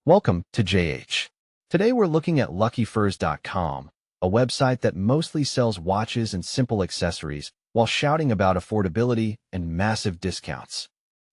Welcome to JH. Today we're looking at luckyfurs.com, a website that mostly sells watches and simple accessories while shouting about affordability and massive discounts.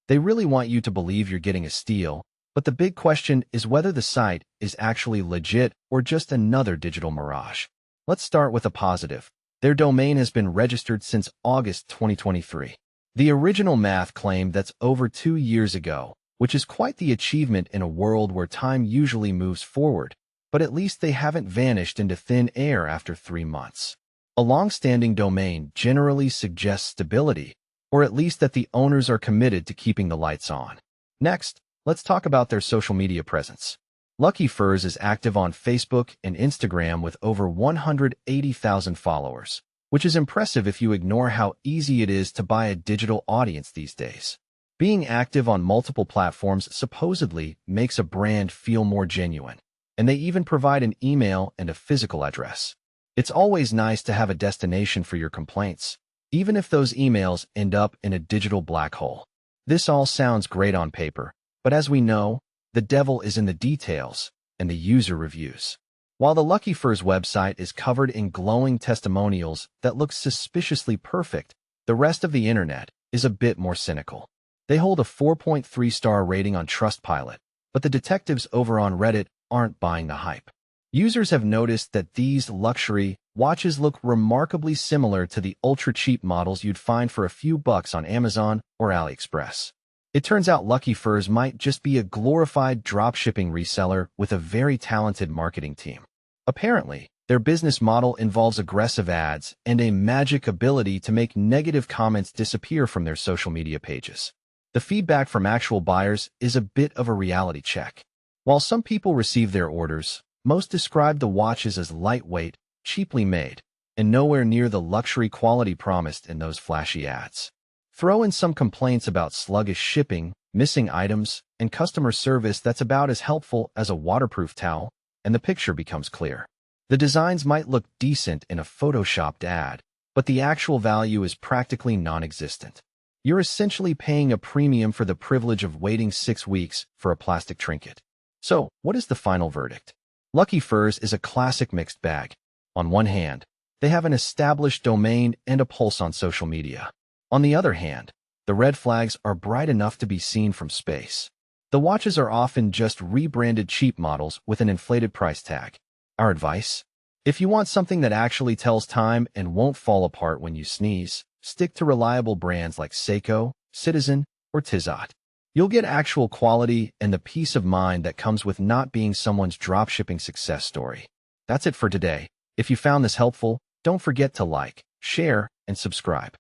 They really want you to believe you're getting a steal, but the big question is whether the site is actually legit or just another digital mirage. Let's start with a positive. Their domain has been registered since August 2023. The original math claimed that's over 2 years ago, which is quite the achievement in a world where time usually moves forward, but at least they haven't vanished into thin air after 3 months. A long-standing domain generally suggests stability, or at least that the owners are committed to keeping the lights on. Next, let's talk about their social media presence. Lucky Furs is active on Facebook and Instagram with over 180,000 followers, which is impressive if you ignore how easy it is to buy a digital audience these days. Being active on multiple platforms supposedly makes a brand feel more genuine, and they even provide an email and a physical address. It's always nice to have a destination for your complaints, even if those emails end up in a digital black hole. This all sounds great on paper, but as we know, the devil is in the details and the user reviews. While the Lucky Furs website is covered in glowing testimonials that look suspiciously perfect, the rest of the internet is a bit more cynical. They hold a 4.3-star rating on Trustpilot, but the detectives over on Reddit aren't buying the hype. Users have noticed that these luxury watches look remarkably similar to the ultra-cheap models you'd find for a few bucks on Amazon or AliExpress. It turns out Lucky Furs might just be a glorified dropshipping reseller with a very talented marketing team. Apparently, their business model involves aggressive ads and a magic ability to make negative comments disappear from their social media pages. The feedback from actual buyers is a bit of a reality check. While some people receive their orders, most describe the watches as lightweight, cheaply made, and nowhere near the luxury quality promised in those flashy ads. Throw in some complaints about sluggish shipping, missing items, and customer service that's about as helpful as a waterproof towel, and the picture becomes clear. The designs might look decent in a photoshopped ad, but the actual value is practically non-existent. You're essentially paying a premium for the privilege of waiting 6 weeks for a plastic trinket. So, what is the final verdict? Lucky Furs is a classic mixed bag. On one hand, they have an established domain and a pulse on social media. On the other hand, the red flags are bright enough to be seen from space. The watches are often just rebranded cheap models with an inflated price tag. Our advice? If you want something that actually tells time and won't fall apart when you sneeze, stick to reliable brands like Seiko, Citizen, or Tissot. You'll get actual quality and the peace of mind that comes with not being someone's dropshipping success story. That's it for today. If you found this helpful, don't forget to like, share, and subscribe.